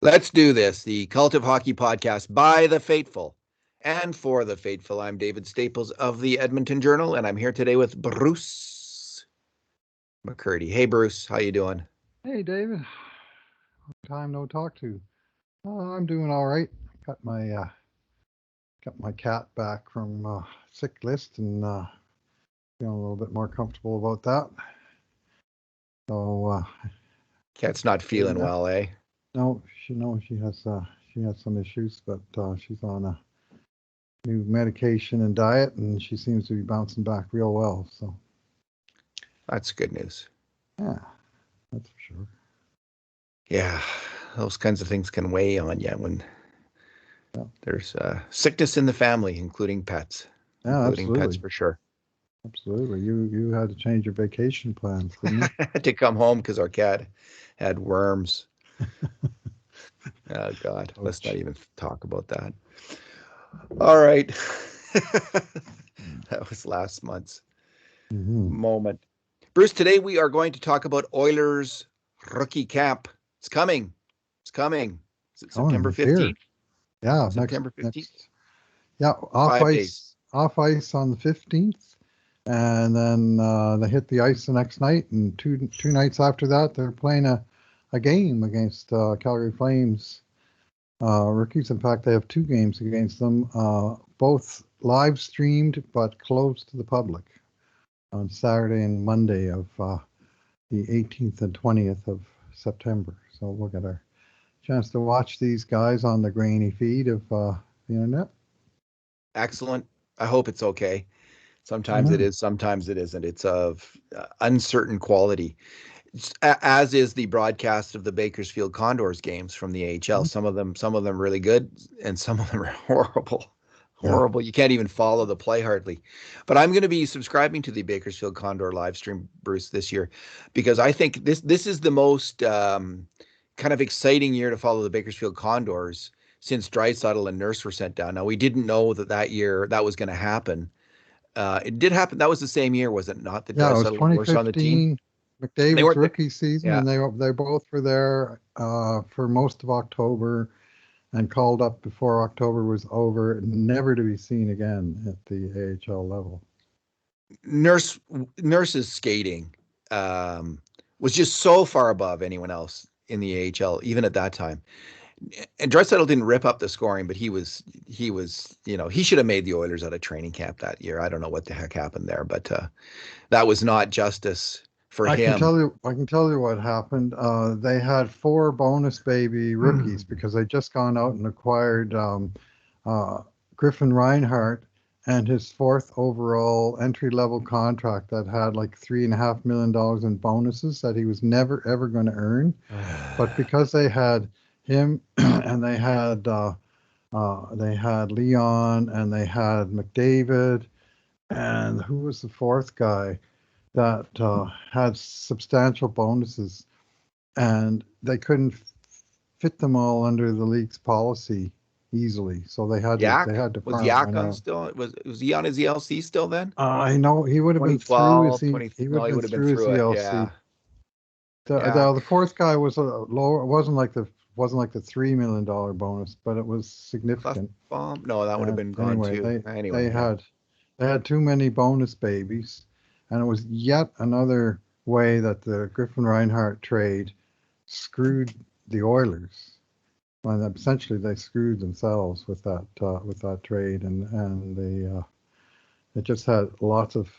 Let's do this. The Cult of Hockey podcast by the faithful and for the faithful. I'm David Staples of the Edmonton Journal, and I'm here today with Bruce McCurdy. Hey, Bruce, how you doing? Hey, David. Long time no talk to. I'm doing all right. Got my cat back from sick list and feeling a little bit more comfortable about that. So Cat's not feeling well, eh? No, she has some issues, but she's on a new medication and diet, and she seems to be bouncing back real well. So that's good news. Yeah, that's for sure. Yeah, those kinds of things can weigh on you when there's sickness in the family, including pets. Yeah, including absolutely. Pets for sure. Absolutely. You had to change your vacation plans, didn't you? I had to come home because our cat had worms. Oh, God. Ouch. Let's not even talk about that. All right. That was last month's moment. Bruce, today we are going to talk about Oilers rookie camp. It's coming. Is it September 15th? Yeah. September 15th? Yeah. Off 5 days. Off ice on the 15th. And then they hit the ice the next night. And two nights after that, they're playing a game against Calgary Flames rookies. In fact, they have two games against them, both live streamed but closed to the public on Saturday and Monday of the 18th and 20th of September. So we'll get our chance to watch these guys on the grainy feed of the internet. Excellent. I hope it's okay. Sometimes it is, sometimes it isn't. It's of uncertain quality, as is the broadcast of the Bakersfield Condors games from the AHL. Some of them really good, and some of them are horrible. Horrible. Yeah. You can't even follow the play hardly. But I'm going to be subscribing to the Bakersfield Condor live stream, Bruce, this year, because I think this is the most kind of exciting year to follow the Bakersfield Condors since Draisaitl and Nurse were sent down. Now, we didn't know that year that was going to happen. It did happen. That was the same year, was it not? It was 2015. On the team. McDavid's rookie season, and they both were there for most of October and called up before October was over, never to be seen again at the AHL level. Nurse's skating was just so far above anyone else in the AHL, even at that time. And Draisaitl didn't rip up the scoring, but he was, he should have made the Oilers out of training camp that year. I don't know what the heck happened there, but that was not justice for him. I can tell you what happened. They had 4 bonus baby rookies because they just gone out and acquired Griffin Reinhart and his 4th overall entry-level contract that had like $3.5 million in bonuses that he was never, ever going to earn. But because they had him and they had Leon and they had McDavid, and who was the 4th guy that had substantial bonuses, and they couldn't fit them all under the league's policy easily, so they had to. Was Yak on still? Was he on his ELC still then? I know he would have been through his ELC. Yeah. The 4th guy was a lower. It wasn't like the $3 million bonus, but it was significant. No, that would have been gone too. They had too many bonus babies, and it was yet another way that the Griffin Reinhart trade screwed the Oilers. And essentially, they screwed themselves with that trade, and it just had lots of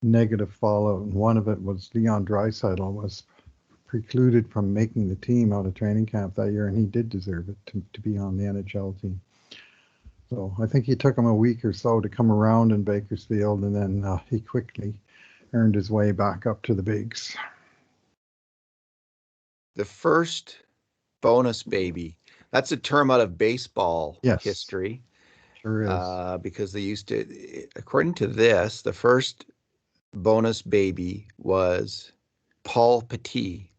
negative fallout. And one of it was Leon Draisaitl was precluded from making the team out of training camp that year, and he did deserve it to be on the NHL team. So I think it took him a week or so to come around in Bakersfield, and then he quickly earned his way back up to the bigs. The first bonus baby, that's a term out of baseball history. Sure is. Because they used to, according to this, the first bonus baby was Paul Petit.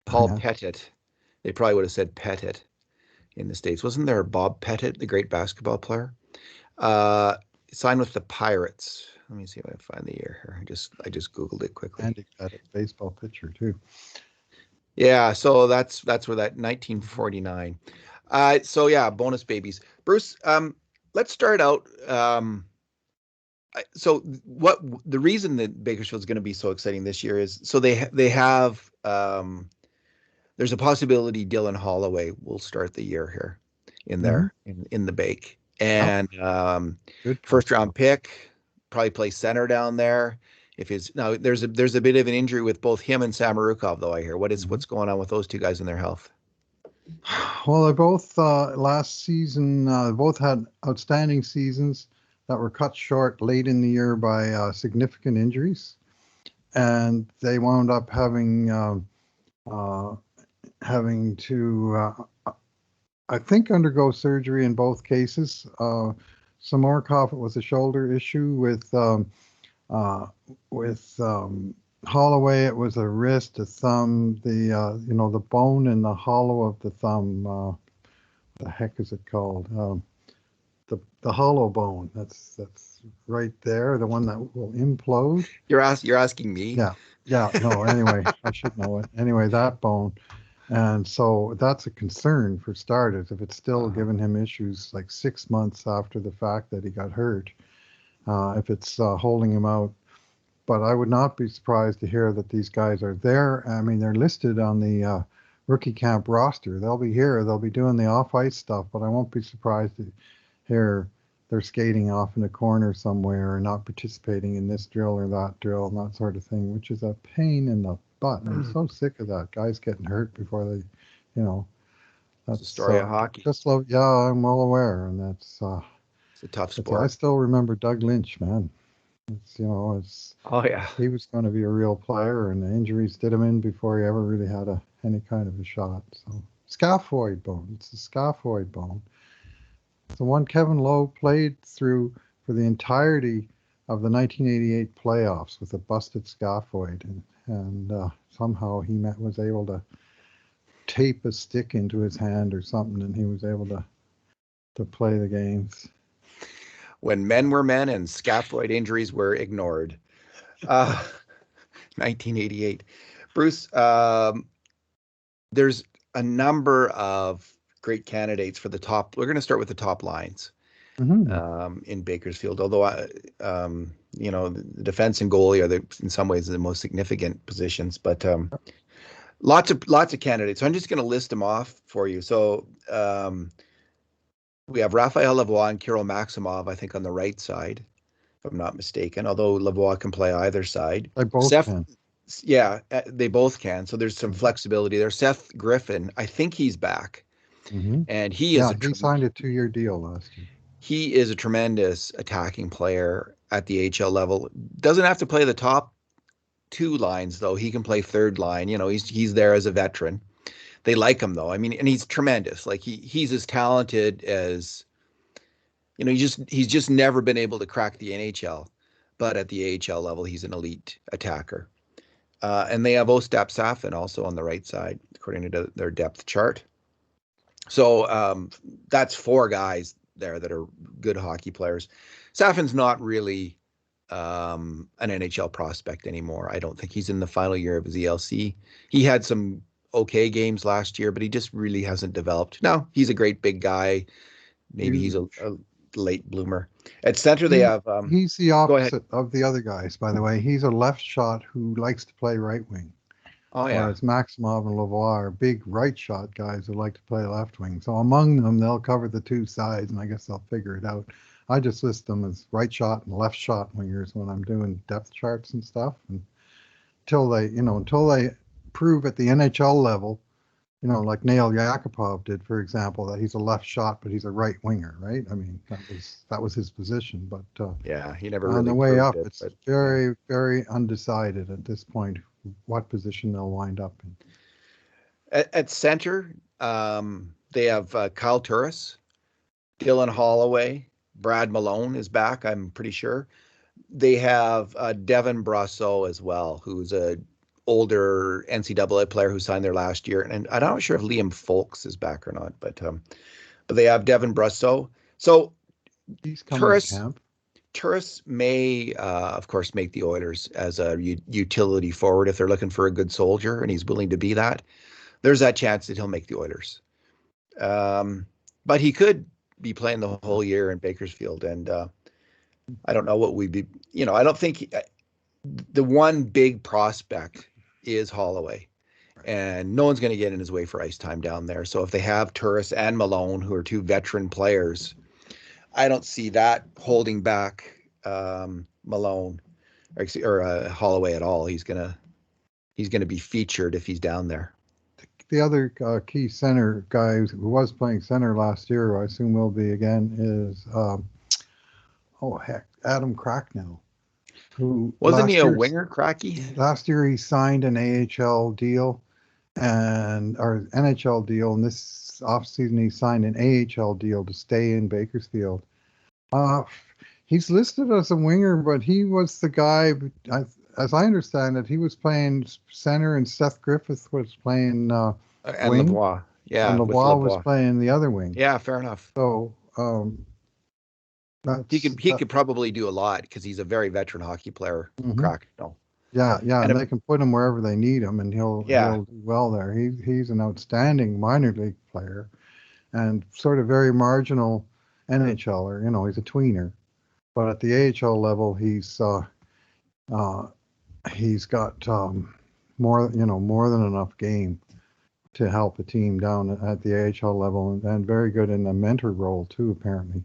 Pettit. They probably would have said Pettit in the States. Wasn't there Bob Pettit, the great basketball player? Signed with the Pirates. Let me see if I can find the year here. I just Googled it quickly. Andy Pettit, baseball pitcher too. Yeah, so that's where that 1949. So yeah, bonus babies. Bruce, let's start out. So what the reason that Bakersfield's going to be so exciting this year is so they have there's a possibility Dylan Holloway will start the year here in Hmm. there in the Bake. Yep, And good pick. first round pick, probably play center down there. If his now there's a bit of an injury with both him and Samorukov though, I hear. Mhm. What's going on with those two guys in their health? Well, they both last season both had outstanding seasons that were cut short late in the year by significant injuries, and they wound up uh, having to, I think, undergo surgery in both cases. Samorkov, it was a shoulder issue uh, with Holloway. It was a wrist, a thumb, the bone in the hollow of the thumb. The heck is it called? The hollow bone. That's right there. The one that will implode. You're asking me. Yeah, yeah. No. Anyway, I should know it. Anyway, that bone. And so that's a concern for starters. If it's still Uh, giving him issues like 6 months after the fact that he got hurt, if it's holding him out. But I would not be surprised to hear that these guys are there. I mean, they're listed on the rookie camp roster. They'll be here. They'll be doing the off ice stuff. But I won't be surprised to hear they're skating off in a corner somewhere or not participating in this drill or that drill and that sort of thing, which is a pain in the butt. I'm so sick of that. Guys getting hurt before they, you know, it's the that's story of hockey. just love. Yeah, I'm well aware, and It's a tough that's. I sport. still remember Doug Lynch, man. It's Oh yeah. he was going to be a real player, and the injuries did him in before he ever really had any kind of a shot. So scaphoid bone. It's a scaphoid bone. It's the one Kevin Lowe played through for the entirety of the 1988 playoffs with a busted scaphoid, and somehow was able to tape a stick into his hand or something, and he was able to play the games. When men were men and scaphoid injuries were ignored. Uh, 1988. Bruce, there's a number of great candidates for the top. We're going to start with the top lines Hmm. in Bakersfield. Although, the defense and goalie are in some ways the most significant positions, but lots of candidates. So I'm just going to list them off for you. So we have Raphael Lavoie and Kirill Maksimov, I think, on the right side, if I'm not mistaken. Although Lavoie can play either side. They both Seth, can. yeah, they both can. So there's some Hmm. flexibility there. Seth Griffin, I think he's back, Hmm. and Yeah, he signed a 2-year deal last year. he is a tremendous attacking player at the HL level. Doesn't have to play the top two lines though. He can play third line. He's there as a veteran. They like him though. I mean, and he's tremendous. Like he's as talented as he's just never been able to crack the NHL, but at the AHL level, he's an elite attacker. And they have Ostap Safin also on the right side, according to their depth chart. So that's four guys there that are good hockey players. Safin's not really an NHL prospect anymore. I don't think he's in the final year of his ELC. He had some okay games last year, but he just really hasn't developed. No, he's a great big guy. Maybe he's Huge. a late bloomer. At center, they He have. he's the Go ahead. opposite of the other guys, by the way. He's a left shot who likes to play right wing, Oh yeah, whereas Maximov and Lavoie are big right shot guys who like to play left wing. So among them, they'll cover the two sides, and I guess they'll figure it out. I just list them as right shot and left shot wingers when I'm doing depth charts and stuff. And until they prove at the NHL level, like Nail Yakupov did, for example, that he's a left shot, but he's a right winger, right? I mean, that was his position. But yeah. He never on the really way proved up, it, it's but yeah. very, very undecided at this point what position they'll wind up in. At center, they have Kyle Turris, Dylan Holloway, Brad Malone is back. I'm pretty sure. They have Devin Brasso as well, who's a older NCAA player who signed there last year, and I'm not sure if Liam Folks is back or not, but they have Devin Brasso. So He's coming to Turris, camp. Turris may, of course, make the Oilers as a utility forward if they're looking for a good soldier, and he's willing to be that. There's that chance that he'll make the Oilers. But he could be playing the whole year in Bakersfield, and I don't know what we'd be. I don't think the one big prospect is Holloway, and no one's going to get in his way for ice time down there. So if they have Turris and Malone, who are two veteran players, I don't see that holding back Malone or Holloway at all. He's gonna be featured if he's down there. The other key center guy who was playing center last year, who I assume will be again, is Adam Cracknell. Who wasn't he a winger, Cracky? Last year he signed an AHL deal or NHL deal, and this offseason he signed an AHL deal to stay in Bakersfield. He's listed as a winger, but he was the guy, as I understand it, he was playing center and Seth Griffith was playing and wing. Lavoie. Yeah, and Lavoie was playing the other wing. Yeah, fair enough. So he could probably do a lot because he's a very veteran hockey player. Cracknell. Yeah, and they can put him wherever they need him, and he'll do well there. He's an outstanding minor league player, and sort of very marginal NHLer. He's a tweener, but at the AHL level, he's got more than enough game to help a team down at the AHL level, and very good in a mentor role too, apparently.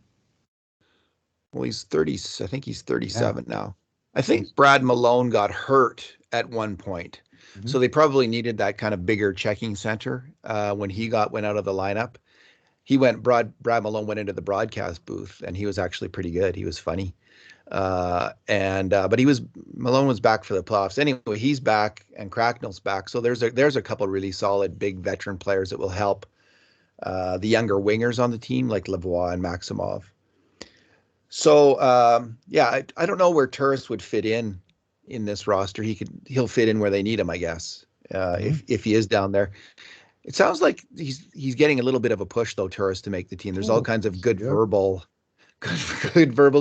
Well, he's 30. I think he's 37 now. I think Brad Malone got hurt at one point, so they probably needed that kind of bigger checking center when he went out of the lineup. Brad Malone went into the broadcast booth, and he was actually pretty good. He was funny, but Malone was back for the playoffs anyway. He's back, and Cracknell's back. So there's a couple really solid big veteran players that will help the younger wingers on the team, like Lavoie and Maksimov. So I don't know where Turris would fit in this roster. He'll fit in where they need him, I guess. If he is down there. It sounds like he's getting a little bit of a push though, Turris, to make the team. There's all kinds of good verbal.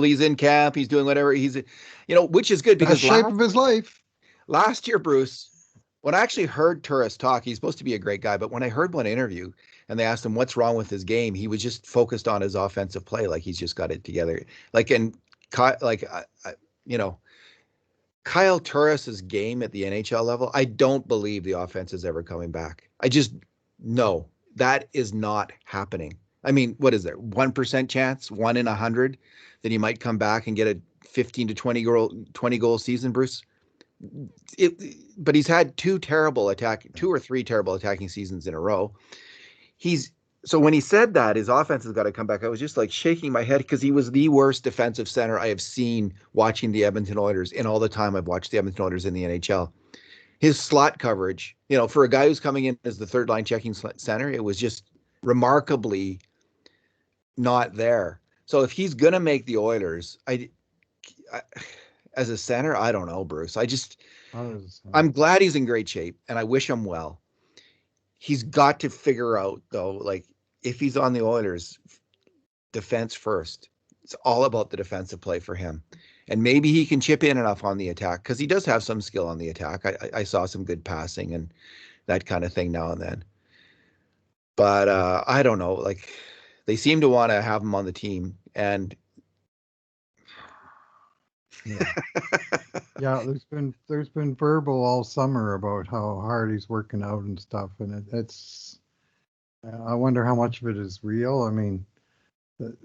He's in camp. He's doing whatever which is good because shape of his life. Last year, Bruce, when I actually heard Turris talk, he's supposed to be a great guy, but when I heard one interview and they asked him what's wrong with his game, he was just focused on his offensive play, like he's just got it together. Kyle Turris's game at the NHL level, I don't believe the offense is ever coming back. No, that is not happening. I mean, what is there? 1% chance, 1 in 100 that he might come back and get a 15 to 20 goal season, Bruce. But he's had two or three terrible attacking seasons in a row. So when he said that his offense has got to come back, I was just like shaking my head because he was the worst defensive center I have seen watching the Edmonton Oilers in all the time I've watched the Edmonton Oilers in the NHL. His slot coverage, for a guy who's coming in as the third line checking center, it was just remarkably not there. So if he's going to make the Oilers, I as a center, I don't know, Bruce. I'm glad he's in great shape and I wish him well. He's got to figure out though, like if he's on the Oilers, defense first. It's all about the defensive play for him. And maybe he can chip in enough on the attack because he does have some skill on the attack. I saw some good passing and that kind of thing now and then. But I don't know. Like they seem to want to have him on the team, and there's been verbal all summer about how hard he's working out and stuff, and it's. I wonder how much of it is real. I mean.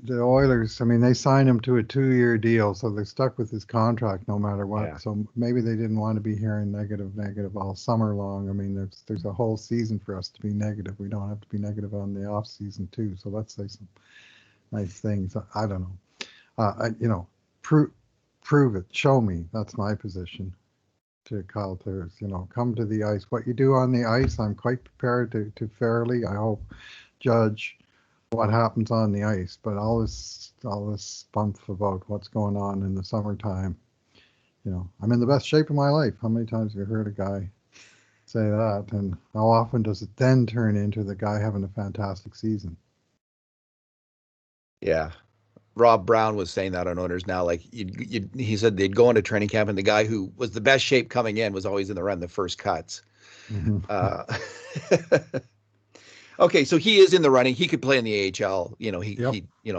The Oilers, they signed him to a 2-year deal, so they're stuck with his contract no matter what. Yeah. So maybe they didn't want to be hearing negative all summer long. There's a whole season for us to be negative. We don't have to be negative on the off season too. So let's say some nice things. I don't know. Prove it. Show me. That's my position to Kyle Turris. Come to the ice. What you do on the ice, I'm quite prepared to fairly, I hope, judge what happens on the ice, but all this bump about what's going on in the summertime, I'm in the best shape of my life. How many times have you heard a guy say that? And how often does it then turn into the guy having a fantastic season? Yeah, Rob Brown was saying that on Owners Now. Like he said they'd go into training camp, and the guy who was the best shape coming in was always in the first cuts. Mhm. Uh, okay, so he is in the running. He could play in the AHL. Yep,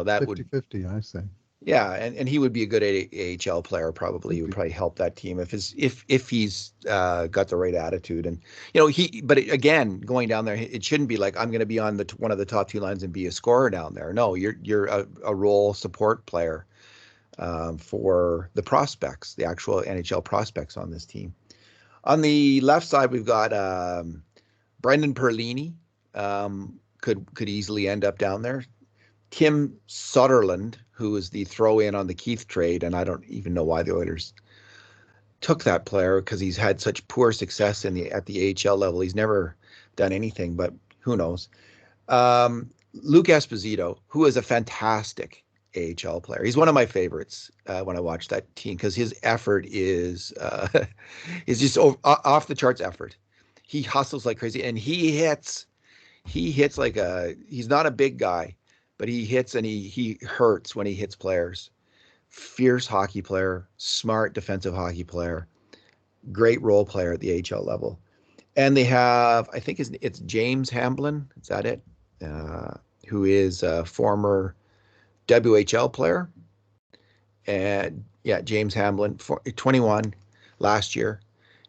That would 50-50, I say. yeah, and he would be a good AHL player. Probably he Could would be. probably help that team if he's got the right attitude. And again, going down there, it shouldn't be like I'm going to be on one of the top two lines and be a scorer down there. No, you're a role support player for the prospects, the actual NHL prospects on this team. On the left side, we've got Brendan Perlini. Could easily end up down there. Tim Sutherland, who was the throw-in on the Keith trade, and I don't even know why the Oilers took that player because he's had such poor success at the AHL level. He's never done anything, but who knows? Luke Esposito, who is a fantastic AHL player. He's one of my favorites when I watch that team because his effort is just off the charts effort. He hustles like crazy, and he hits. He hits like he's not a big guy, but he hits and he hurts when he hits players. Fierce hockey player, smart defensive hockey player, great role player at the AHL level. And they have, I think it's James Hamblin. Is that it? Who is a former WHL player. And yeah, James Hamblin, 21 last year.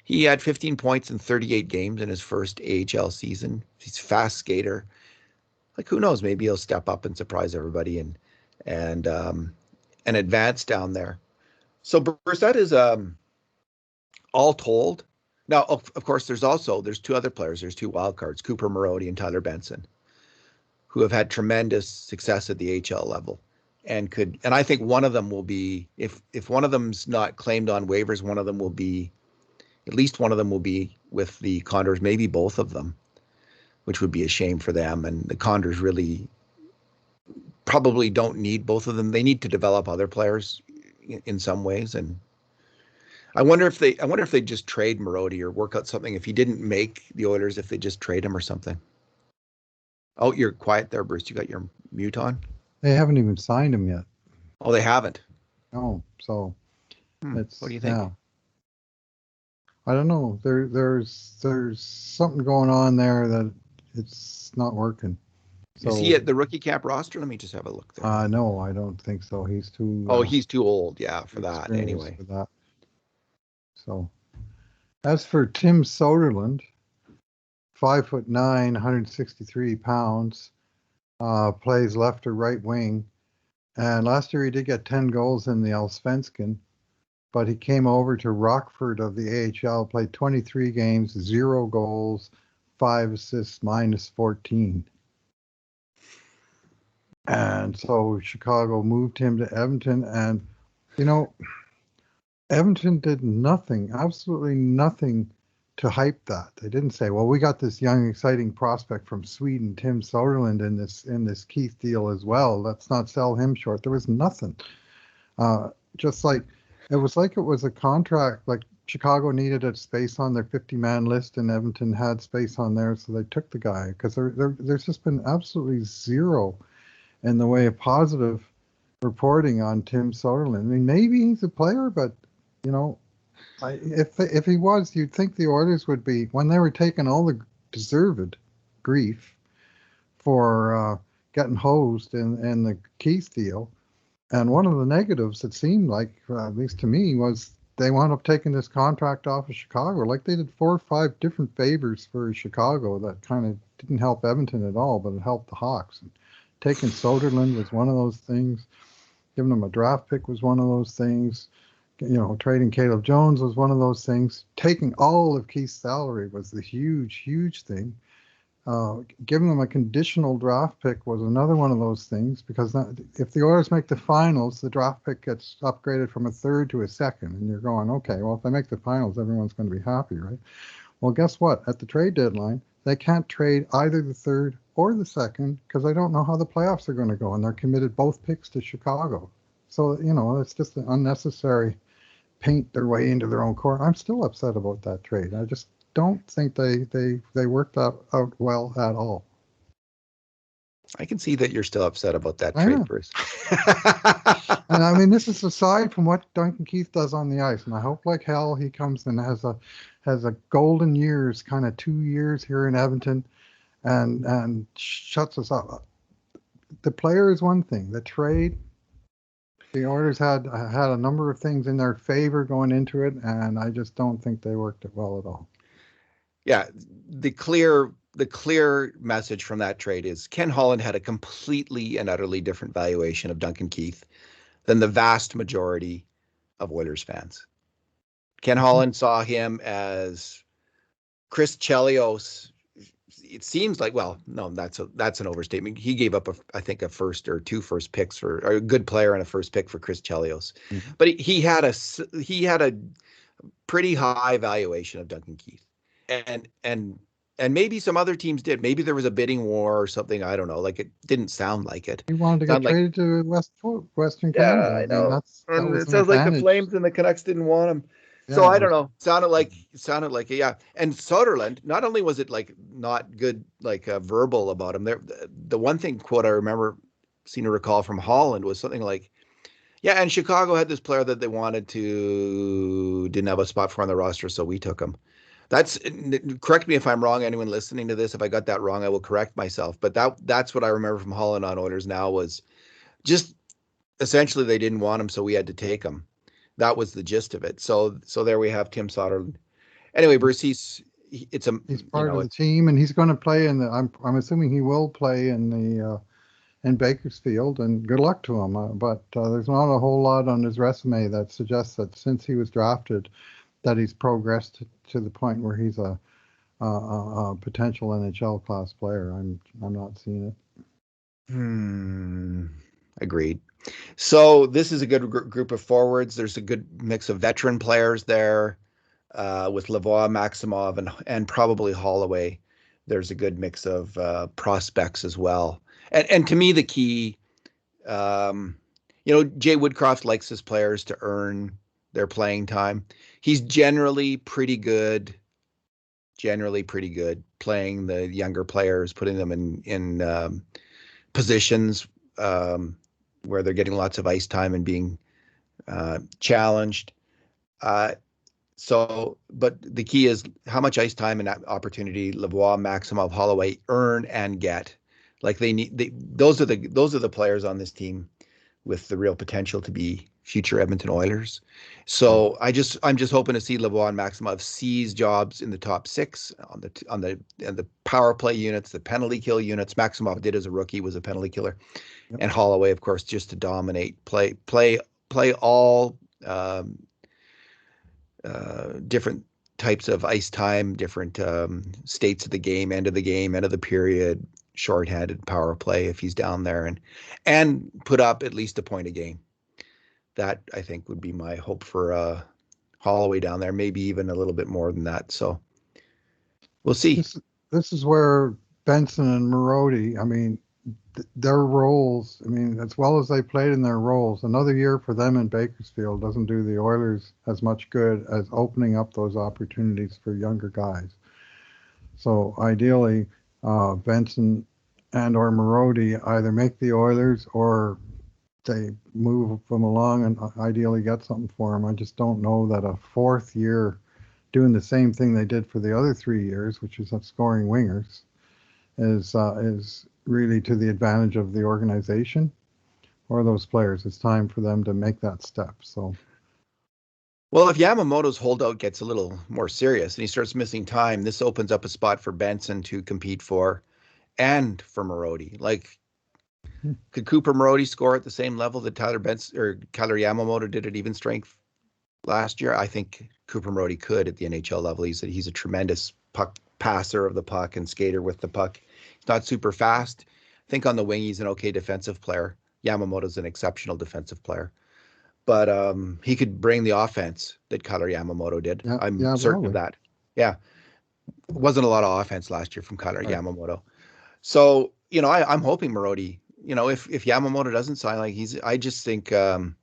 He had 15 points in 38 games in his first AHL season. He's a fast skater. Like who knows? Maybe he'll step up and surprise everybody and advance down there. So Brissett is all told. Now, of course, there's two other players. There's two wild cards, Cooper Marody and Tyler Benson, who have had tremendous success at the HL level, and I think one of them will be if one of them's not claimed on waivers, one of them will be at least one of them will be with the Condors, maybe both of them, which would be a shame for them. And the Condors really probably don't need both of them. They need to develop other players in some ways. And I wonder if they just trade Marody or work out something if he didn't make the Oilers, if they just trade him or something. Oh, you're quiet there, Bruce. You got your mute on? They haven't even signed him yet. Oh, they haven't. No, so it's What do you think? yeah. I don't know. There's something going on there that it's not working. So, is he at the rookie camp roster? Let me just have a look there. No, I don't think so. He's too. He's too old, yeah, for that anyway. For that. So, as for Tim Soderlund, 5'9", 163 pounds, plays left or right wing, and last year he did get 10 goals in the Allsvenskan, but he came over to Rockford of the AHL, played 23 games, 0 goals, 5 assists, -14. And so Chicago moved him to Edmonton, and Edmonton did nothing, absolutely nothing to hype that. They didn't say, well, we got this young, exciting prospect from Sweden, Tim Soderlund, in this Keith deal as well. Let's not sell him short. There was nothing. Just like it was a contract, like Chicago needed a space on their 50-man list, and Edmonton had space on there, so they took the guy, because there's just been absolutely zero in the way of positive reporting on Tim Soderlund. I mean, maybe he's a player, but if he was, you'd think the Oilers would be, when they were taking all the deserved grief for getting hosed in the Keith deal. And one of the negatives, it seemed like, at least to me, was they wound up taking this contract off of Chicago. Like they did 4 or 5 different favors for Chicago that kind of didn't help Edmonton at all, but it helped the Hawks. And taking Soderlund was one of those things. Giving them a draft pick was one of those things. Trading Caleb Jones was one of those things. Taking all of Keith's salary was the huge, huge thing. Giving them a conditional draft pick was another one of those things, because if the Oilers make the finals, the draft pick gets upgraded from a 3rd to a 2nd, and you're going, okay, well, if they make the finals, everyone's going to be happy, right? Well, guess what? At the trade deadline, they can't trade either the 3rd or the 2nd because they don't know how the playoffs are going to go, and they're committed both picks to Chicago. So, it's just an unnecessary paint their way into their own court. I'm still upset about that trade. I just don't think they worked out well at all. I can see that you're still upset about that I trade, know. Bruce. And I mean, this is aside from what Duncan Keith does on the ice, and I hope like hell he comes and has a golden years, kind of 2 years here in Edmonton, and shuts us up. The player is one thing. The trade, the Oilers had a number of things in their favor going into it, and I just don't think they worked it well at all. Yeah, the clear message from that trade is Ken Holland had a completely and utterly different valuation of Duncan Keith than the vast majority of Oilers fans. Ken Holland saw him as Chris Chelios. It seems like, well, no, that's an overstatement. He gave up I think a first or two first picks for or a good player and a first pick for Chris Chelios, but he had a pretty high valuation of Duncan Keith, and maybe some other teams did. Maybe there was a bidding war or something. I don't know. Like it didn't sound like it. He wanted to get Sound like traded to Western yeah, Canada. I I mean, know. that And was it an sounds like the advantage. Flames and the Canucks didn't want him. So Yeah, I it don't was. know. Sounded like yeah. And Soderlund, not only was it like not good, like verbal about him. There, the one thing quote I remember seem to recall from Holland was something like, yeah, and Chicago had this player that they wanted to didn't have a spot for on the roster, so we took him. That's correct me if I'm wrong. Anyone listening to this, if I got that wrong, I will correct myself. But that's what I remember from Holland on Oilers now was just essentially they didn't want him, so we had to take him. That was the gist of it. So there we have Tim Soderlund. Anyway, Bruce, He's part of the team, and he's going to play in the. I'm assuming he will play in the in Bakersfield, and good luck to him. But there's not a whole lot on his resume that suggests that since he was drafted, that he's progressed to the point where he's a potential NHL class player. I'm not seeing it. Agreed. So this is a good group of forwards. There's a good mix of veteran players there with Lavoie, Maksimov, and probably Holloway. There's a good mix of prospects as well. And to me, the key, Jay Woodcroft likes his players to earn their playing time. He's generally pretty good playing the younger players, putting them in positions where they're getting lots of ice time and being challenged. But the key is how much ice time and opportunity Lavoie, Maksimov, Holloway earn and get. Like those are the players on this team with the real potential to be future Edmonton Oilers. So I'm just hoping to see Lavoie and Maksimov seize jobs in the top six on the power play units, the penalty kill units. Maksimov did as a rookie, was a penalty killer, and Holloway, of course, just to dominate, play all different types of ice time, different states of the game, end of the period, shorthanded, power play if he's down there, and put up at least a point a game. That I think would be my hope for Holloway down there, maybe even a little bit more than that. So we'll see. This is where Benson and Marody, I mean, their roles, I mean, as well as they played in their roles, another year for them in Bakersfield doesn't do the Oilers as much good as opening up those opportunities for younger guys. So ideally, Benson and or Marody either make the Oilers or they move them along and ideally get something for them. I just don't know that a fourth year doing the same thing they did for the other 3 years, which is scoring wingers, is really to the advantage of the organization or those players. It's time for them to make that step. So, well, if Yamamoto's holdout gets a little more serious and he starts missing time, this opens up a spot for Benson to compete for, and for Marody. Like, could Cooper Marody score at the same level that Tyler Benson or Kailer Yamamoto did at even strength last year? I think Cooper Marody could at the NHL level. He's a tremendous puck passer of the puck and skater with the puck. He's not super fast. I think on the wing he's an okay defensive player. Yamamoto's an exceptional defensive player, but he could bring the offense that Kailer Yamamoto did. yeah, I'm certain probably. of that. Yeah, wasn't a lot of offense last year from Kailer Right. Yamamoto. So I'm hoping Marody. If Yamamoto doesn't sign, I just think Kailer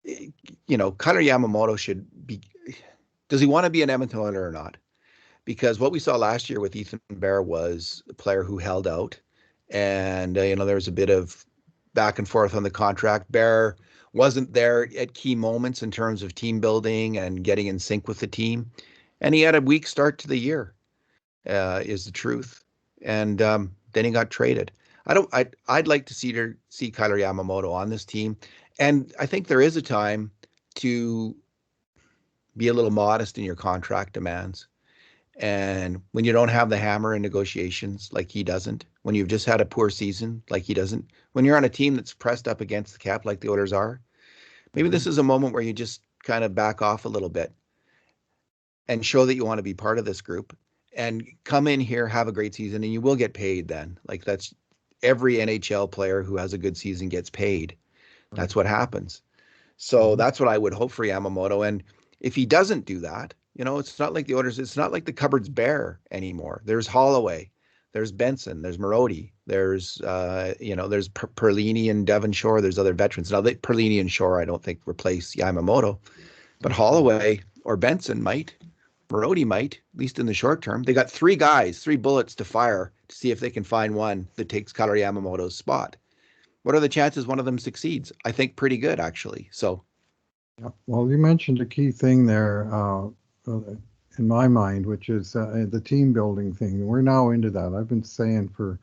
Yamamoto should be. Does he want to be an Edmonton Oiler or not? Because what we saw last year with Ethan Bear was a player who held out And there was a bit of back and forth on the contract. Bear wasn't there at key moments in terms of team building and getting in sync with the team, and he had a weak start to the year. Is the truth, and then he got traded. I'd like to see Kailer Yamamoto on this team, and I think there is a time to be a little modest in your contract demands. And when you don't have the hammer in negotiations like he doesn't, when you've just had a poor season like he doesn't, when you're on a team that's pressed up against the cap like the Oilers are, maybe this is a moment where you just kind of back off a little bit and show that you want to be part of this group and come in here, have a great season, and you will get paid then. Like that's every NHL player who has a good season gets paid. That's what happens. So that's what I would hope for Yamamoto. And if he doesn't do that, it's not like the Oilers, it's not like the cupboard's bare anymore. There's Holloway, there's Benson, there's Marody, there's there's Perlini and Devon Shore, there's other veterans. Now Perlini and Shore I don't think replace Yamamoto, but Holloway or Benson might. Marody might, at least in the short term. They got three bullets to fire to see if they can find one that takes Kailer Yamamoto's spot. What are the chances one of them succeeds? I think pretty good, actually. So, yeah. Well, you mentioned a key thing there in my mind, which is the team building thing. We're now into that. I've been saying for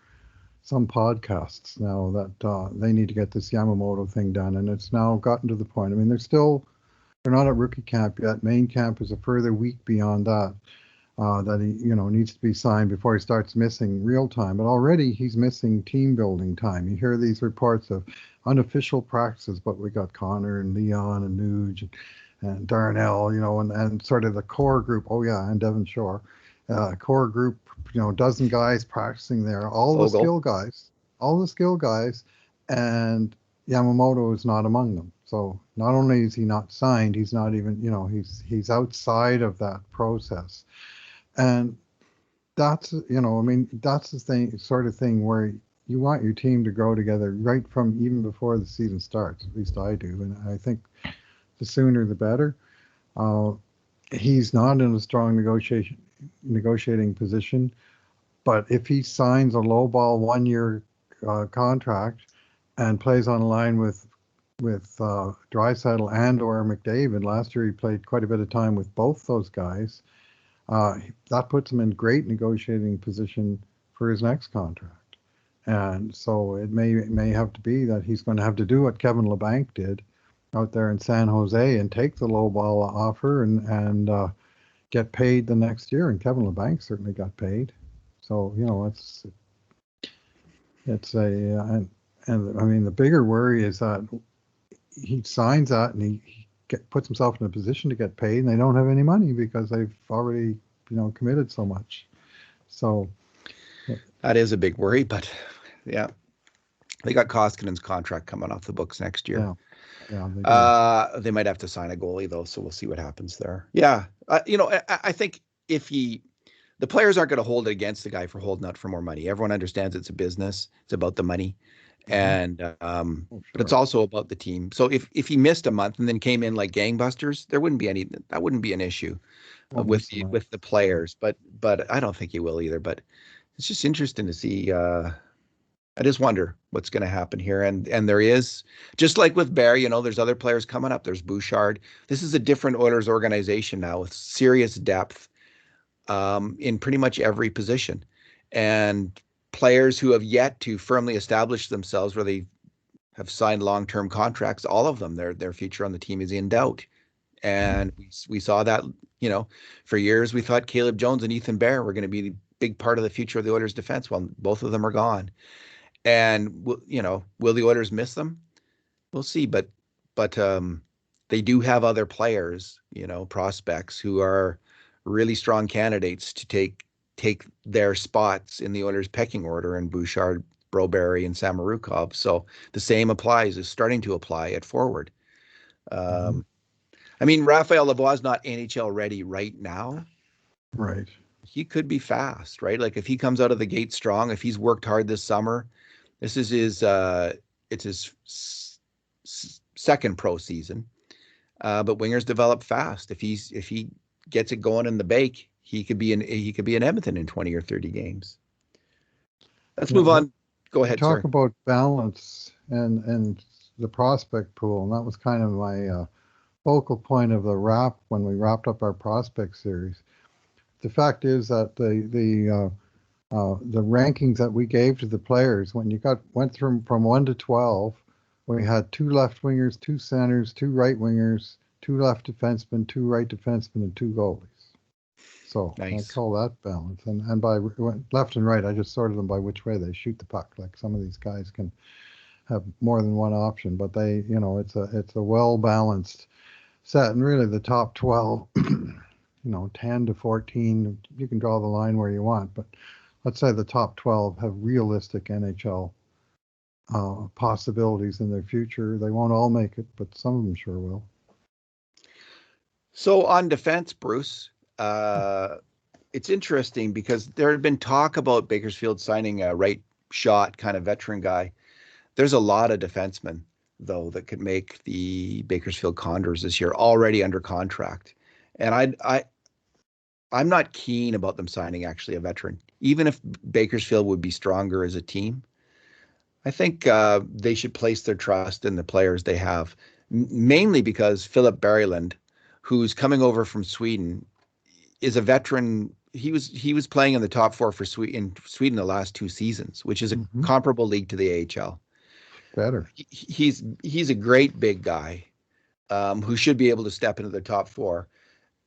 some podcasts now that they need to get this Yamamoto thing done, and it's now gotten to the point. I mean, they're not at rookie camp yet. Main camp is a further week beyond that. That he, needs to be signed before he starts missing real time. But already he's missing team building time. You hear these reports of unofficial practices, but we got Connor and Leon and Nuge and Darnell, and sort of the core group. Oh yeah, and Devon Shore, core group. Dozen guys practicing there. All the skill guys, and Yamamoto is not among them. So not only is he not signed, he's not even, he's outside of that process. And that's, that's the sort of thing where you want your team to grow together right from even before the season starts. At least I do. And I think the sooner the better. He's not in a strong negotiating position, but if he signs a lowball 1-year contract and plays on line with Draisaitl and or McDavid. Last year he played quite a bit of time with both those guys. That puts him in great negotiating position for his next contract. And so it may have to be that he's going to have to do what Kevin Labanc did out there in San Jose and take the lowball offer and get paid the next year. And Kevin Labanc certainly got paid. So it's and I mean the bigger worry is that he signs that and he puts himself in a position to get paid, and they don't have any money because they've already, committed so much. So that is a big worry, but yeah, they got Koskinen's contract coming off the books next year. Yeah, they might have to sign a goalie though, so we'll see what happens there. Yeah, I think the players aren't going to hold it against the guy for holding out for more money. Everyone understands it's a business; it's about the money. And but it's also about the team. So if he missed a month and then came in like gangbusters, that wouldn't be an issue with the players. But I don't think he will either. But it's just interesting to see. I just wonder what's going to happen here. And there is, just like with Bear, there's other players coming up. There's Bouchard. This is a different Oilers organization now with serious depth in pretty much every position, and players who have yet to firmly establish themselves where they have signed long-term contracts. All of them, their future on the team is in doubt. And we saw that, for years we thought Caleb Jones and Ethan Bear were going to be a big part of the future of the Oilers defense. Well, both of them are gone. And, will the Oilers miss them? We'll see. But they do have other players, prospects who are really strong candidates to take their spots in the Oilers pecking order in Bouchard, Broberg, and Samorukov. So the same is starting to apply at forward. I mean, Raphael Lavoie is not NHL ready right now. Right. He could be fast, right? Like if he comes out of the gate strong, if he's worked hard this summer, this is his second pro season. But wingers develop fast. If he gets it going in the bake, he could be in Edmonton in 20 or 30 games. Let's move on. Go You ahead, talk sir. about balance and the prospect pool, and that was kind of my focal point of the wrap when we wrapped up our prospect series. The fact is that the rankings that we gave to the players when you went through from 1 to 12, we had 2 left wingers, 2 centers, 2 right wingers, 2 left defensemen, 2 right defensemen, and 2 goalies. So I Nice. call that balance. And by left and right, I just sorted them by which way they shoot the puck. Like some of these guys can have more than one option, but it's a well balanced set. And really, the top 12, 10 to 14, you can draw the line where you want, but let's say the top 12 have realistic NHL possibilities in their future. They won't all make it, but some of them sure will. So on defense, Bruce, it's interesting because there had been talk about Bakersfield signing a right shot kind of veteran guy. There's a lot of defensemen, though, that could make the Bakersfield Condors this year already under contract. And I'm not keen about them signing actually a veteran, even if Bakersfield would be stronger as a team. I think they should place their trust in the players they have, mainly because Filip Berglund, who's coming over from Sweden, is a veteran. He was playing in the top four for Sweden the last 2 seasons, which is a Mm-hmm. comparable league to the AHL. Better. He's a great big guy who should be able to step into the top four.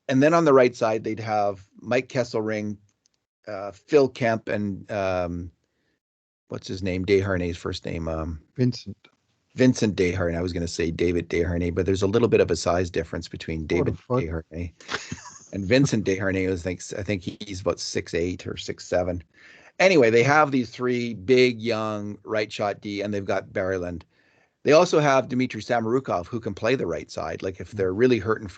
And then on the right side, they'd have Mike Kesselring, Phil Kemp, and what's his name? Desharnais' first name. Vincent Desharnais. I was going to say David Desharnais, but there's a little bit of a size difference between David Desharnais and Vincent Desharnais. I think he's about 6'8" or 6'7". Anyway, they have these 3 big, young right shot D, and they've got Berglund. They also have Dmitry Samorukov, who can play the right side. Like if they're really hurting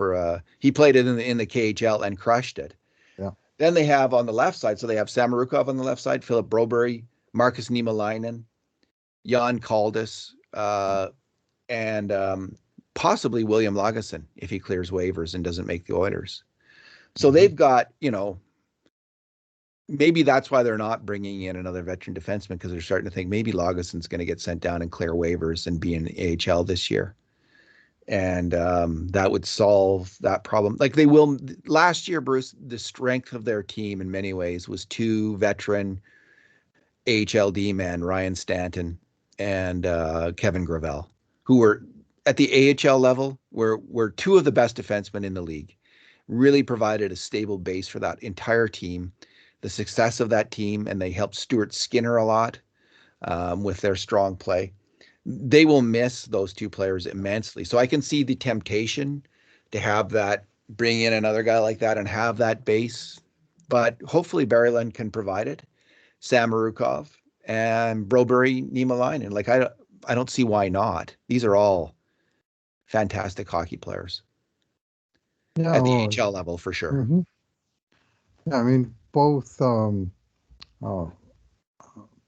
he played it in the KHL and crushed it. Yeah. Then they have on the left side, so they have Samorukov on the left side, Philip Broberg, Markus Niemelainen, Jan Kaldis, and possibly William Lagesson if he clears waivers and doesn't make the Oilers. So they've got, maybe that's why they're not bringing in another veteran defenseman, because they're starting to think maybe Lagesson's going to get sent down and clear waivers and be in AHL this year. And that would solve that problem. Like they will last year, Bruce, the strength of their team in many ways was 2 veteran AHLD men, Ryan Stanton and Kevin Gravel, who were at the AHL level, were 2 of the best defensemen in the league, really provided a stable base for that entire team, the success of that team, and they helped Stuart Skinner a lot with their strong play. They will miss those 2 players immensely. So I can see the temptation to have that, bring in another guy like that and have that base. But hopefully Berglund can provide it. Samorukov and Broberg, Niemelainen. Like I don't see why not. These are all fantastic hockey players at the AHL level for sure. Mm-hmm. Yeah, I mean both Berglund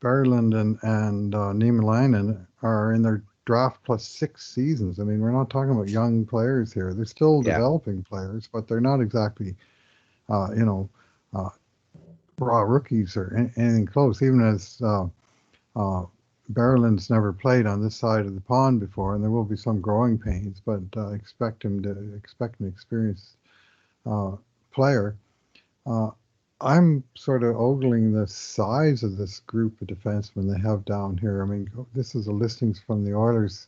and Niemelainen are in their draft plus 6 seasons. I mean, we're not talking about young players here. They're still developing players, but they're not exactly, raw rookies or anything close. Even as Berglund's never played on this side of the pond before, and there will be some growing pains, but expect an experienced player. I'm sort of ogling the size of this group of defensemen they have down here. I mean, this is a listings from the Oilers'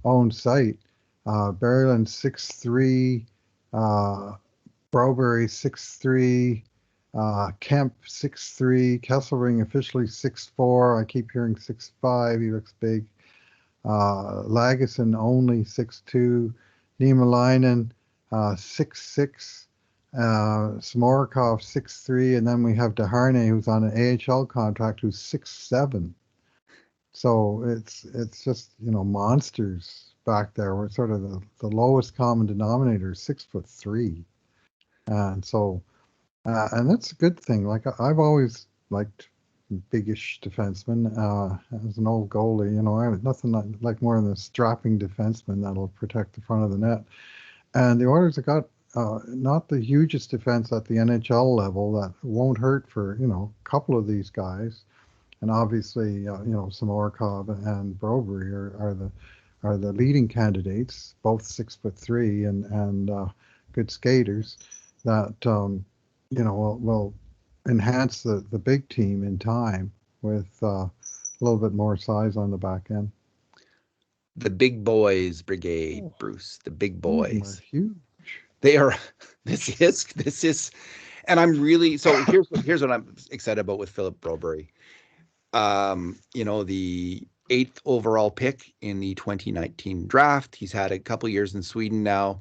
own site. Berglund 6'3", Broberg 6'3", Kemp 6'3", Kesselring officially 6'4". I keep hearing 6'5". He looks big. Lagesson only 6'2". Niemelainen 6'6". Samorukov 6'3", and then we have Desharnais, who's on an AHL contract, who's 6'7". So it's just monsters back there. We're sort of the lowest common denominator, 6'3", and so and that's a good thing. Like I've always liked biggish defensemen. As an old goalie, I have nothing like more than a strapping defenseman that'll protect the front of the net. And the Oilers have got not the hugest defense at the NHL level that won't hurt for a couple of these guys. and obviously, Samorkov and Broberg are the leading candidates, both 6'3" and good skaters that will enhance the big team in time with a little bit more size on the back end. The big boys brigade, Bruce. The big boys. Are huge. They are. This is, and I'm really so. Here's what I'm excited about with Philip Broberg. The 8th overall pick in the 2019 draft. He's had a couple years in Sweden now,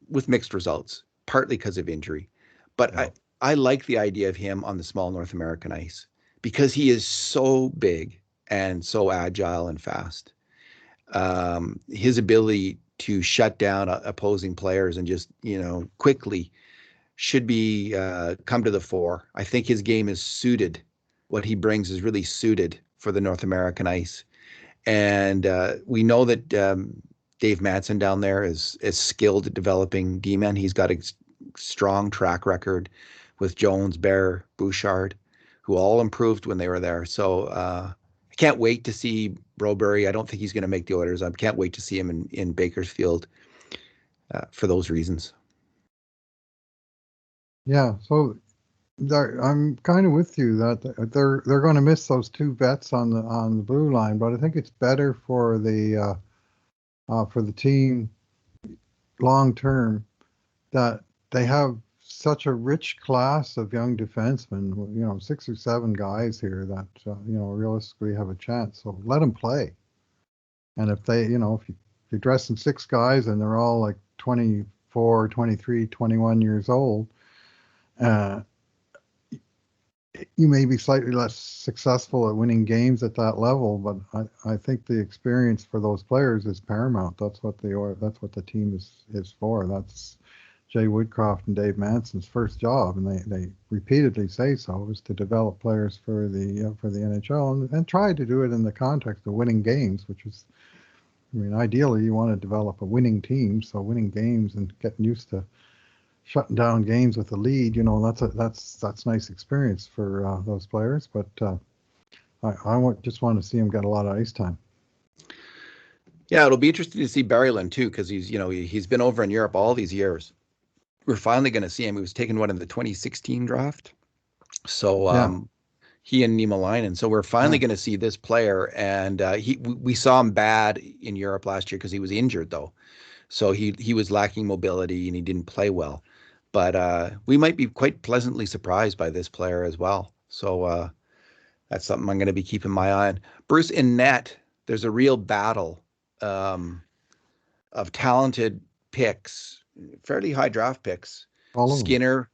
with mixed results, partly because of injury. But Yeah. I like the idea of him on the small North American ice because he is so big and so agile and fast. His ability to shut down opposing players and just, quickly should be come to the fore. I think his game is suited. What he brings is really suited for the North American ice. And we know that Dave Madsen down there is skilled at developing D-men. He's got a strong track record with Jones, Bear, Bouchard, who all improved when they were there. So I can't wait to see Broberg. I don't think he's going to make the Oilers. I can't wait to see him in Bakersfield for those reasons. Yeah, so I'm kind of with you that they're going to miss those two vets on the blue line, but I think it's better for the team long term that they have such a rich class of young defensemen. 6 or 7 guys here that realistically have a chance. So let them play. And if they, if you're dressing 6 guys and they're all like 24, 23, 21 years old, you may be slightly less successful at winning games at that level, but I think the experience for those players is paramount. That's what the team is for. That's Jay Woodcroft and Dave Madsen's first job, and they repeatedly say so, is to develop players for the NHL and try to do it in the context of winning games, which is, ideally you want to develop a winning team, so winning games and getting used to shutting down games with the lead, that's nice experience for those players. But I just want to see him get a lot of ice time. Yeah, it'll be interesting to see Berglund too, because he's been over in Europe all these years. We're finally going to see him. He was taken in the 2016 draft. So he and Niemelainen. So we're finally going to see this player, and we saw him bad in Europe last year because he was injured though. So he was lacking mobility and he didn't play well. But we might be quite pleasantly surprised by this player as well. So that's something I'm going to be keeping my eye on. Bruce, in net, there's a real battle of talented picks, fairly high draft picks. Skinner,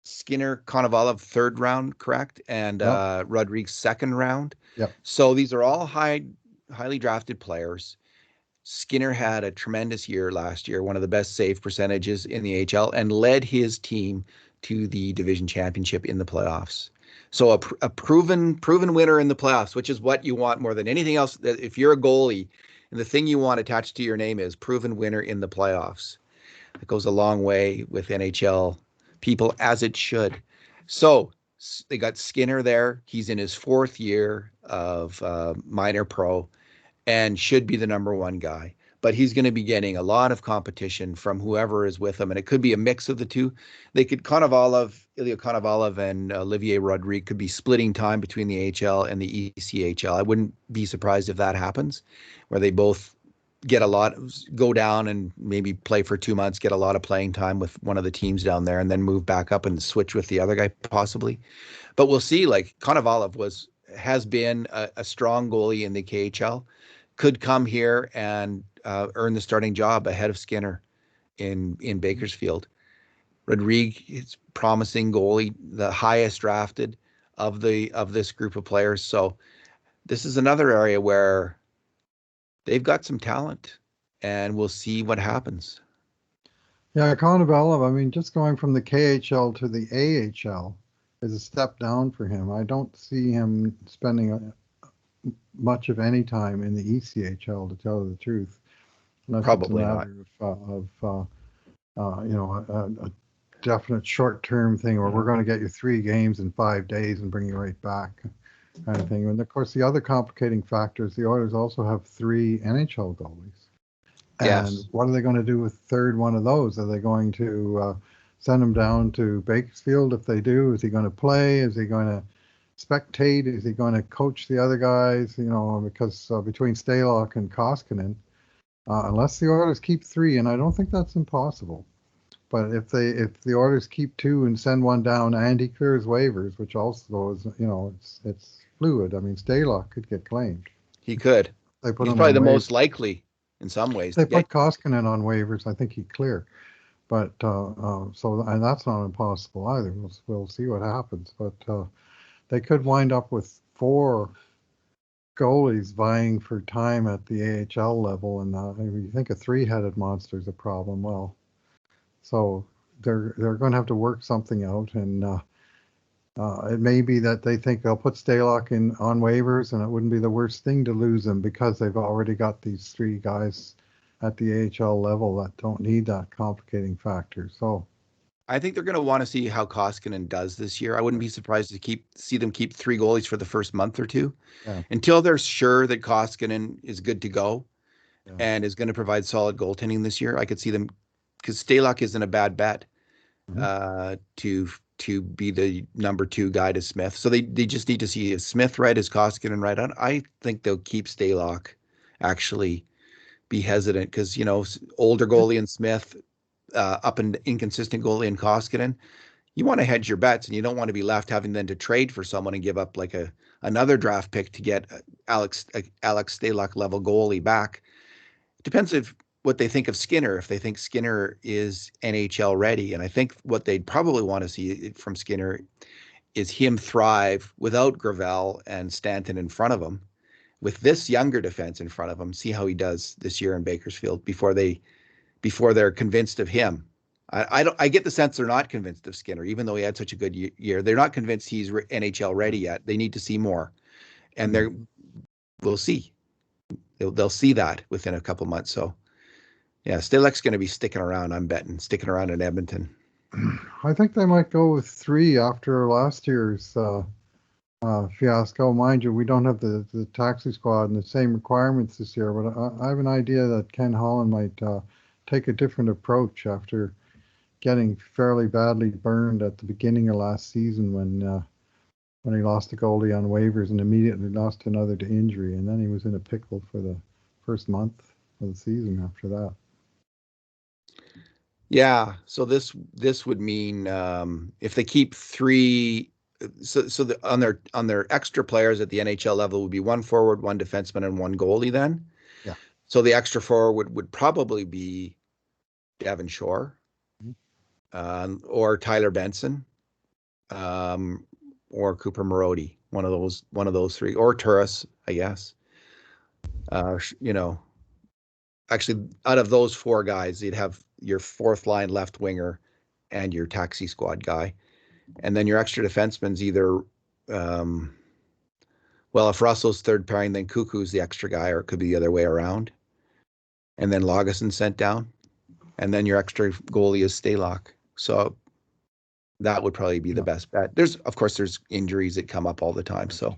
Konovalov 3rd round, correct? And Rodriguez 2nd round. Yep. So these are all highly drafted players. Skinner had a tremendous year last year, one of the best save percentages in the AHL, and led his team to the division championship in the playoffs. So a proven winner in the playoffs, which is what you want more than anything else. If you're a goalie, and the thing you want attached to your name is proven winner in the playoffs. It goes a long way with NHL people, as it should. So they got Skinner there. He's in his 4th year of minor pro, and should be the number 1 guy. But he's going to be getting a lot of competition from whoever is with him, and it could be a mix of the two. They could Ilya Konovalov and Olivier Rodrigue could be splitting time between the AHL and the ECHL. I wouldn't be surprised if that happens, where they both go down and maybe play for 2 months, get a lot of playing time with one of the teams down there, and then move back up and switch with the other guy possibly. But we'll see. Like Konovalov has been a strong goalie in the KHL. Could come here and earn the starting job ahead of Skinner in Bakersfield. Rodrigue is promising goalie, the highest drafted of this group of players. So this is another area where they've got some talent, and we'll see what happens. Yeah, Konovalov, just going from the KHL to the AHL is a step down for him. I don't see him spending much of any time in the ECHL, to tell you the truth. Probably it's a matter of definite short-term thing, or we're going to get you 3 games in 5 days and bring you right back, kind of thing. And of course, the other complicating factor is the Oilers also have 3 NHL goalies. And Yes. what are they going to do with the third one of those? Are they going to send him down to Bakersfield? If they do, is he going to play? Is he going to spectate? Is he going to coach the other guys? You know, because between Stalock and Koskinen, unless the Oilers keep 3, and I don't think that's impossible. But if the Oilers keep 2 and send one down, and he clears waivers, which also is, you know, it's fluid. I mean, Stalock could get claimed. He could. They put He's him probably on the waivers. most likely in some ways. They put Koskinen on waivers. I think he'd clear. But so, and that's not impossible either. We'll see what happens. But they could wind up with 4 goalies vying for time at the AHL level, and if you think a 3-headed monster is a problem, well, so they're going to have to work something out, and it may be that they think they'll put Stalock on waivers, and it wouldn't be the worst thing to lose him because they've already got these 3 guys at the AHL level that don't need that complicating factor. So I think they're going to want to see how Koskinen does this year. I wouldn't be surprised to see them keep 3 goalies for the first month or 2 until they're sure that Koskinen is good to go and is going to provide solid goaltending this year. I could see them, because Stalock isn't a bad bet to be the number 2 guy to Smith. So they just need to see if Smith right, is Koskinen right. I think they'll keep Stalock, actually be hesitant, because, you know, older goalie and Smith, up and inconsistent goalie in Koskinen, you want to hedge your bets, and you don't want to be left having then to trade for someone and give up like another draft pick to get Alex Stalock level goalie back. Depends what they think of Skinner, if they think Skinner is NHL ready. And I think what they'd probably want to see from Skinner is him thrive without Gravel and Stanton in front of him, with this younger defense in front of him, see how he does this year in Bakersfield before they're convinced of him. I get the sense they're not convinced of Skinner, even though he had such a good year. They're not convinced he's NHL ready yet. They need to see more, and we'll see. They'll see that within a couple months. So, yeah, Stalock's going to be sticking around. I'm betting sticking around in Edmonton. I think they might go with 3 after last year's fiasco. Mind you, we don't have the taxi squad and the same requirements this year, but I have an idea that Ken Holland might take a different approach after getting fairly badly burned at the beginning of last season when he lost a goalie on waivers and immediately lost another to injury, and then he was in a pickle for the first month of the season after that. Yeah, so this would mean if they keep 3, on their extra players at the NHL level would be 1 forward, 1 defenseman, and 1 goalie then. Yeah. So the extra forward would probably be Devon Shore, or Tyler Benson, or Cooper Marody, one of those 3, or Turris, I guess. You know, actually, out of those 4 guys, you'd have your 4th line left winger and your taxi squad guy. And then your extra defenseman's either, well, if Russell's third pairing, then Cuckoo's the extra guy, or it could be the other way around. And then Lagesson sent down. And then your extra goalie is Stalock. So that would probably be the best bet. Of course, there's injuries that come up all the time, so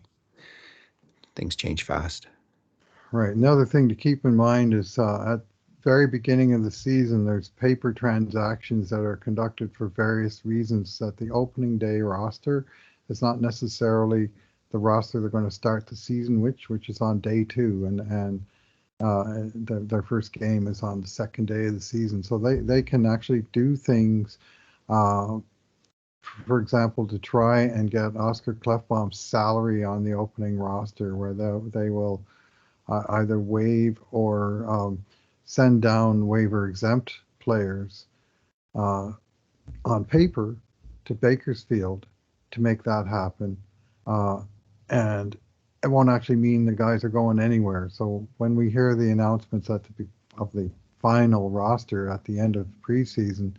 things change fast. Right. Another thing to keep in mind is at very beginning of the season, there's paper transactions that are conducted for various reasons. That the opening day roster is not necessarily the roster they're going to start the season which is on day 2, and their first game is on the second day of the season. So they can actually do things, for example, to try and get Oscar Klefbom's salary on the opening roster, where they will either waive or send down waiver exempt players on paper to Bakersfield to make that happen. And it won't actually mean the guys are going anywhere. So when we hear the announcements of the final roster at the end of preseason,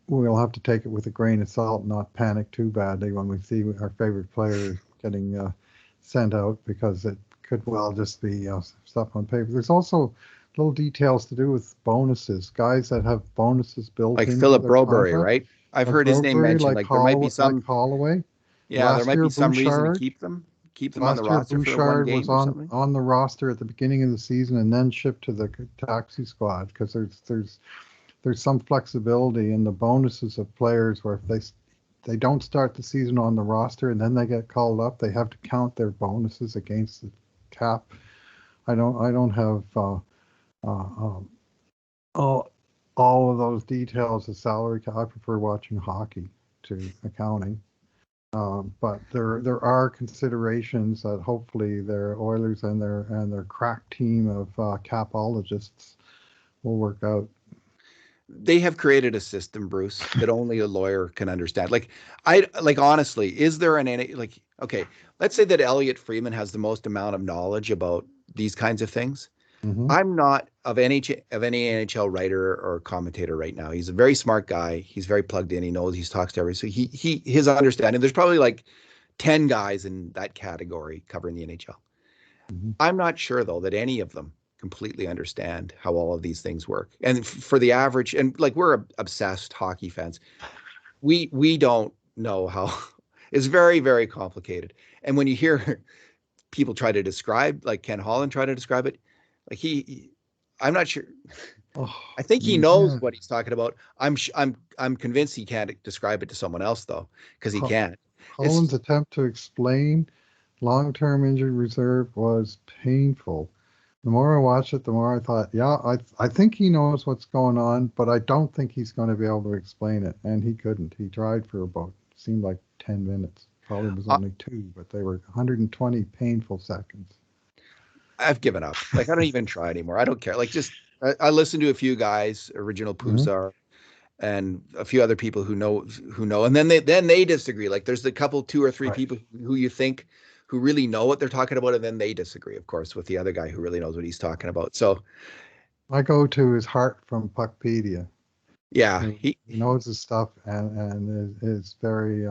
we'll have to take it with a grain of salt, not panic too badly when we see our favorite players getting sent out, because it could well just be stuff on paper. There's also little details to do with bonuses. Guys that have bonuses built Like into Philip their Broberg, contract, right? I've like heard his name Broberg, mentioned. like Like there might be some, Holloway. yeah, there Last might year, be some reason to Bouchard. keep them on the Last year, roster for one Bouchard was game or something. on the roster at the beginning of the season and then shipped to the taxi squad because there's some flexibility in the bonuses of players where if they don't start the season on the roster and then they get called up, they have to count their bonuses against the cap. I don't have all of those details of salary cap. I prefer watching hockey to accounting. But there are considerations that hopefully their Oilers and their crack team of capologists will work out. They have created a system, Bruce, that only a lawyer can understand. Like honestly, is there like okay, let's say that Elliot Freeman has the most amount of knowledge about these kinds of things. Mm-hmm. I'm not of any NHL writer or commentator right now. He's a very smart guy. He's very plugged in. He knows, he talks to everybody. So his understanding. There's probably like 10 guys in that category covering the NHL. Mm-hmm. I'm not sure though that any of them completely understand how all of these things work. And for the average, and like we're obsessed hockey fans, we don't know how. It's very, very complicated. And when you hear people try to describe, like Ken Holland try to describe it, like I'm not sure. Oh, I think he knows yeah. what he's talking about. I'm convinced he can't describe it to someone else though, because he can't. Holland's attempt to explain long-term injury reserve was painful. The more I watched it, the more I thought, yeah, I think he knows what's going on, but I don't think he's going to be able to explain it. And he couldn't. He tried for seemed like 10 minutes. Probably was only 2, but they were 120 painful seconds. I've given up. Like I don't even try anymore. I don't care. Like just I listen to a few guys, original Pusar, and a few other people who know, and then they disagree. Like there's a couple, 2 or 3 people who you think who really know what they're talking about, and then they disagree, of course, with the other guy who really knows what he's talking about. So I go to his Hart from Puckpedia. yeah, He knows his stuff and is very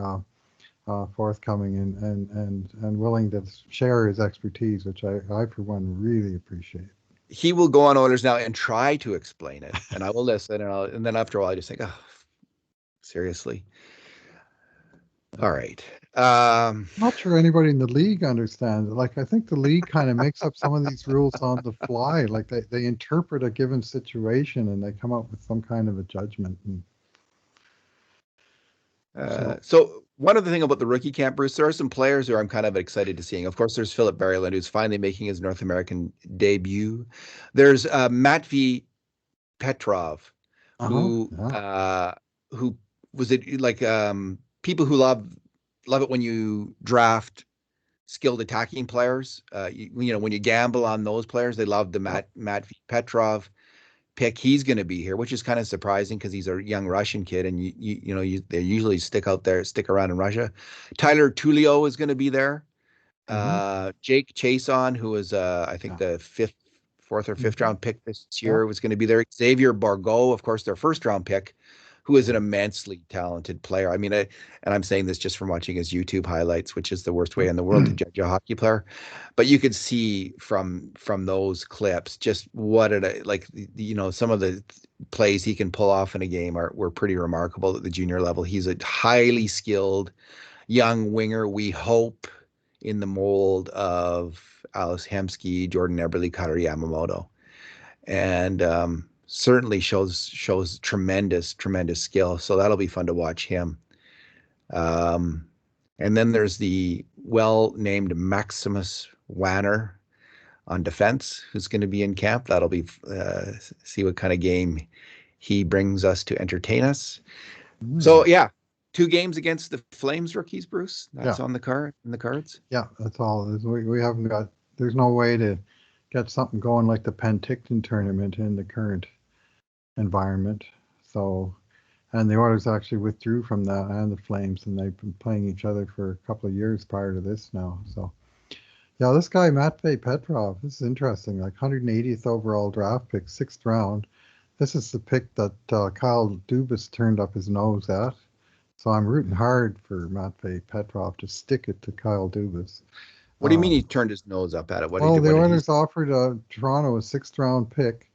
forthcoming and willing to share his expertise, which I for one really appreciate. he will go on Oilers Now and try to explain it, and I will listen, and then after a while I just think, oh, seriously. All right. I'm not sure anybody in the league understands it. Like I think the league kind of makes up some of these rules on the fly. Like they interpret a given situation and they come up with some kind of a judgment. So one other thing about the rookie camp, Bruce, there are some players who I'm kind of excited to seeing. Of course, there's Filip Berglund, who's finally making his North American debut. There's Matvei Petrov, who was it like people who love it when you draft skilled attacking players. You know when you gamble on those players, they love the Matvei Petrov pick. He's going to be here, which is kind of surprising because he's a young Russian kid, and they usually stick around in Russia. Tyler Tullio is going to be there. Jake Chason, who was I think the fourth or fifth round pick this year, was going to be there. Xavier Bargot, of course, their first round pick, who is an immensely talented player. I mean, and I'm saying this just from watching his YouTube highlights, which is the worst way in the world to judge a hockey player. But you could see from those clips just what some of the plays he can pull off in a game were pretty remarkable at the junior level. He's a highly skilled young winger, we hope, in the mold of Ales Hemsky, Jordan Eberle, Kirill Yamamoto, and certainly shows tremendous skill. So that'll be fun to watch him. And then there's the well-named Maximus Wanner on defense, who's going to be in camp. That'll be see what kind of game he brings us to entertain us. So yeah, 2 games against the Flames rookies, Bruce. That's on the cards. Yeah, that's all. We haven't got. There's no way to get something going like the Penticton tournament in the current environment. So, and the Oilers actually withdrew from that, and the Flames, and they've been playing each other for a couple of years prior to this now. So, yeah, this guy Matvei Petrov, this is interesting. Like 180th overall draft pick, 6th round. This is the pick that Kyle Dubas turned up his nose at. So I'm rooting hard for Matvei Petrov to stick it to Kyle Dubas. What do you mean he turned his nose up at it? The Oilers offered Toronto a 6th round pick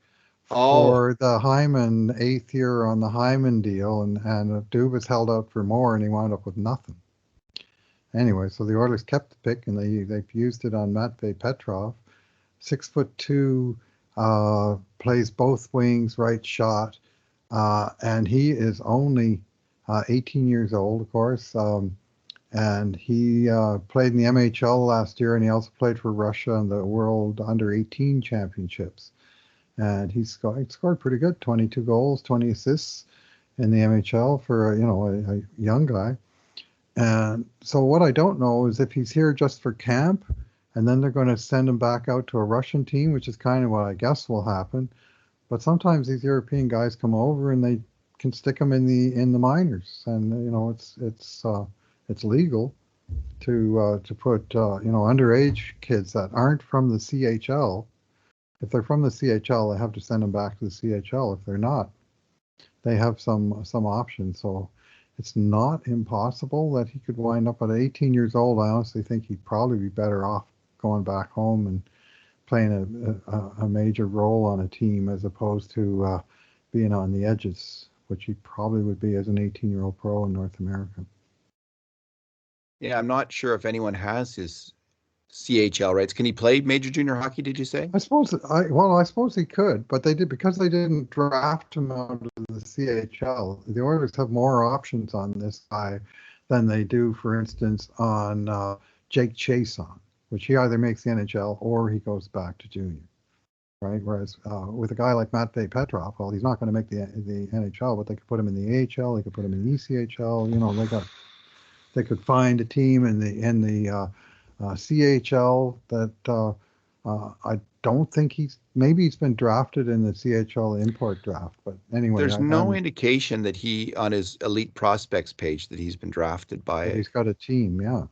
Oh, for the Hyman 8th year on the Hyman deal, and Dubas held out for more, and he wound up with nothing. Anyway, so the Oilers kept the pick, and they used it on Matvei Petrov, 6'2", plays both wings, right shot, and he is only 18 years old, of course. And he played in the MHL last year, and he also played for Russia in the World Under-18 Championships. And he scored pretty good, 22 goals, 20 assists in the MHL for a young guy. And so what I don't know is if he's here just for camp, and then they're going to send him back out to a Russian team, which is kind of what I guess will happen. But sometimes these European guys come over and they can stick them in the minors, and it's legal to put underage kids that aren't from the CHL. If they're from the CHL, they have to send them back to the CHL. If they're not, they have some options. So it's not impossible that he could wind up at 18 years old. I honestly think he'd probably be better off going back home and playing a major role on a team as opposed to being on the edges, which he probably would be as an 18-year-old pro in North America. yeah. I'm not sure if anyone has his CHL rights. Can he play major junior hockey? Did you say? I suppose he could, but they didn't draft him out of the CHL. The Oilers have more options on this guy than they do, for instance, on Jake Chason, which he either makes the NHL or he goes back to junior, right? Whereas with a guy like Matvei Petrov, well, he's not going to make the NHL, but they could put him in the AHL, they could put him in the ECHL. They could find a team in the CHL that I don't think maybe he's been drafted in the CHL import draft, but anyway. There's no indication that he, on his elite prospects page, that he's been drafted by he's got a team, yeah.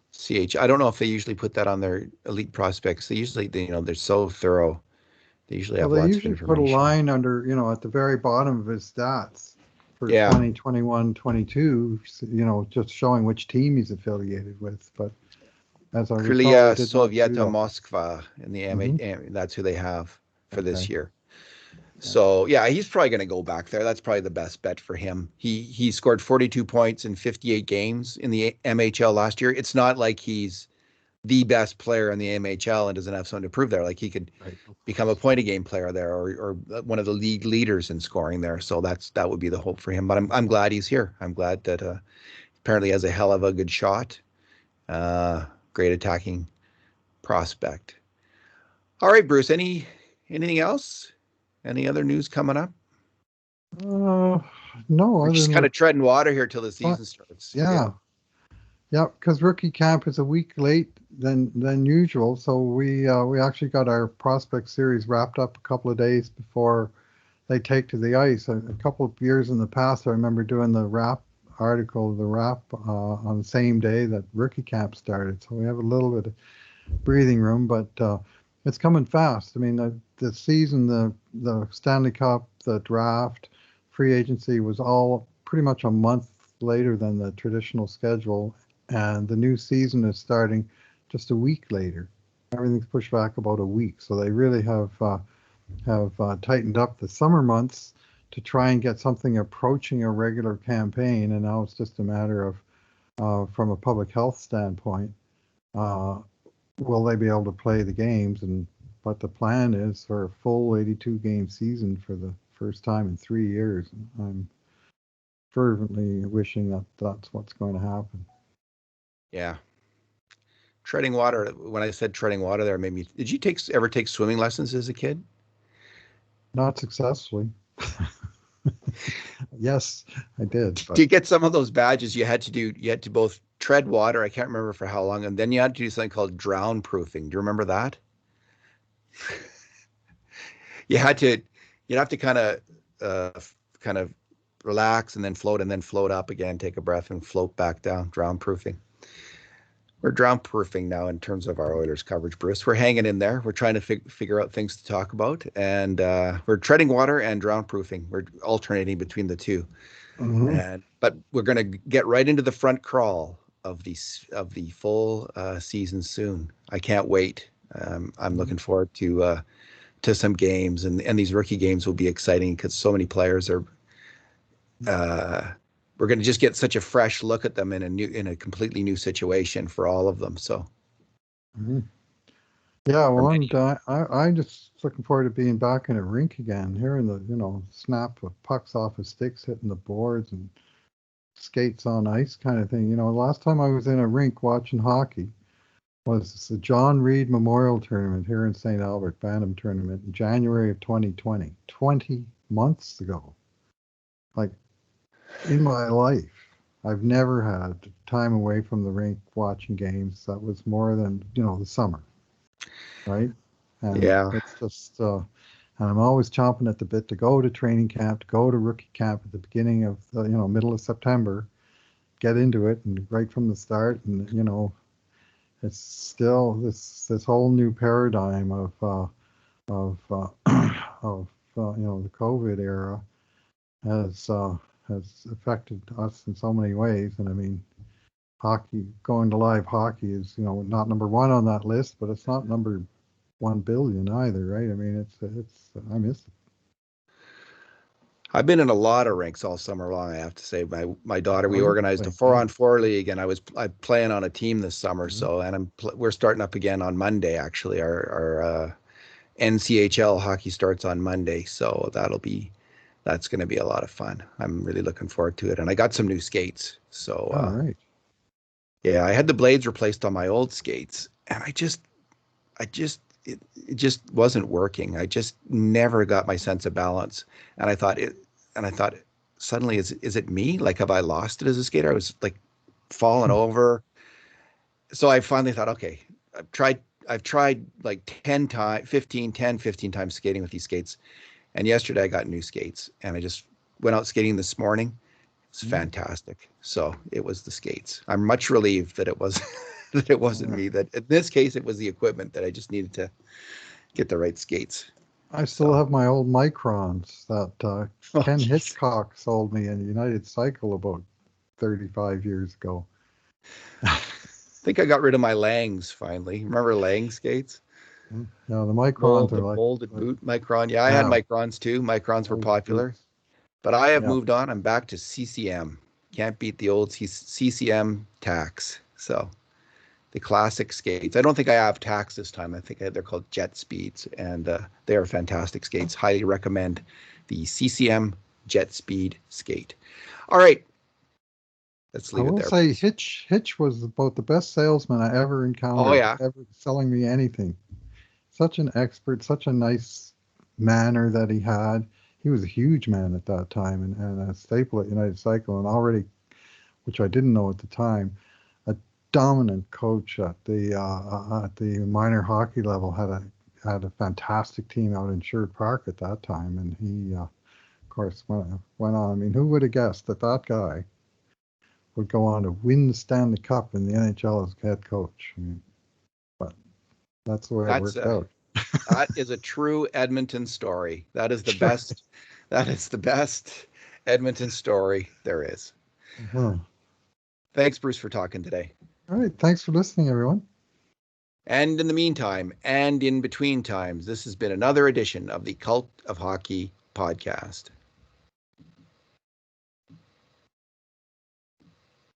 I don't know if they usually put that on their elite prospects. They're so thorough. They usually have lots of information. Put a line under, at the very bottom of his stats for 2021, 22, just showing which team he's affiliated with. But as I recall, Sovieta Moskva in the that's who they have for this year. So yeah, he's probably going to go back there. That's probably the best bet for him. He scored 42 points in 58 games in the MHL last year. It's not like he's the best player in the MHL and doesn't have something to prove there. Like he could become a point a game player there, or one of the league leaders in scoring there. So that would be the hope for him. But I'm glad he's here. I'm glad that apparently has a hell of a good shot. Great attacking prospect. All right, Bruce, anything else? Any other news coming up? No. We're just kind of treading water here till the season starts. Yeah, because rookie camp is a week late than usual. So we actually got our prospect series wrapped up a couple of days before they take to the ice. A couple of years in the past, I remember doing the wrap article, on the same day that rookie camp started. So we have a little bit of breathing room, but it's coming fast. I mean, the season, the Stanley Cup, the draft, free agency was all pretty much a month later than the traditional schedule, and the new season is starting just a week later. Everything's pushed back about a week, so they really have tightened up the summer months to try and get something approaching a regular campaign, and now it's just a matter of, from a public health standpoint, will they be able to play the games? But the plan is for a full 82-game season for the first time in 3 years. I'm fervently wishing that that's what's going to happen. Yeah. Treading water. When I said treading water there, made me. Did you ever take swimming lessons as a kid? Not successfully. Yes, I did. Do you get some of those badges you had to both tread water, I can't remember for how long, and then you had to do something called drown proofing. Do you remember that? You'd have to kind of relax and then float up again, take a breath and float back down. Drown proofing. We're drown proofing now in terms of our Oilers coverage, Bruce. We're hanging in there. We're trying to figure out things to talk about, and we're treading water and drown proofing. We're alternating between the two. Mm-hmm. But we're going to get right into the front crawl of the full season soon. I can't wait. I'm looking forward to to some games, and these rookie games will be exciting because so many players are. We're going to just get such a fresh look at them in a completely new situation for all of them. So. Mm-hmm. Yeah, well, I'm just looking forward to being back in a rink again, hearing the snap of pucks off of sticks hitting the boards and skates on ice kind of thing. Last time I was in a rink watching hockey was the John Reed Memorial Tournament here in St. Albert, Bantam Tournament, in January of 2020, 20 months ago. Like, in my life, I've never had time away from the rink watching games that was more than, the summer. Right? And Yeah. it's just, and I'm always chomping at the bit to go to training camp, to go to rookie camp at the beginning of the, middle of September, get into it, and right from the start. And, it's still this whole new paradigm of the COVID era has affected us in so many ways. And I mean, going to live hockey is, not number one on that list, but it's not number 1 billion either, right? I mean, I miss it. I've been in a lot of rinks all summer long. I have to say, my daughter, we organized a 4-on-4 league, and I'm playing on a team this summer. Mm-hmm. So, and we're starting up again on Monday. Actually, our NCHL hockey starts on Monday, so that's going to be a lot of fun. I'm really looking forward to it, and I got some new skates. So, all right. Yeah, I had the blades replaced on my old skates, and it just wasn't working. I just never got my sense of balance. And I thought suddenly, is it me? Like, have I lost it as a skater? I was like falling over. So I finally thought, okay, I've tried like 10 times, 15 times skating with these skates. And yesterday I got new skates, and I just went out skating this morning. It's fantastic. So it was the skates. I'm much relieved that it was that it wasn't me. That in this case it was the equipment that I just needed to get the right skates. I still have my old Microns that Ken Hitchcock sold me in United Cycle about 35 years ago. I think I got rid of my Langs finally. Remember Lang skates? No, the Microns are like molded boot Micron. Yeah, I had Microns too. Microns were popular. Boots. But I have moved on. I'm back to CCM. Can't beat the old CCM Tax. So the classic skates. I don't think I have Tax this time. I think they're called Jet Speeds, and they are fantastic skates. Highly recommend the CCM Jet Speed skate. All right. Let's leave it there. I will say Hitch was about the best salesman I ever encountered. Oh, yeah. Ever selling me anything. Such an expert, such a nice manner that he had. He was a huge man at that time and a staple at United Cycle, and already, which I didn't know at the time, a dominant coach at the minor hockey level. Had a fantastic team out in Sherwood Park at that time, and he, of course, went on. I mean, who would have guessed that guy would go on to win the Stanley Cup in the NHL as head coach? I mean, but that's the way it worked out. That is a true Edmonton story. That is the best. That is the best Edmonton story there is. Thanks, Bruce, for talking today. All right. Thanks for listening, everyone. And in the meantime, and in between times, this has been another edition of the Cult of Hockey podcast.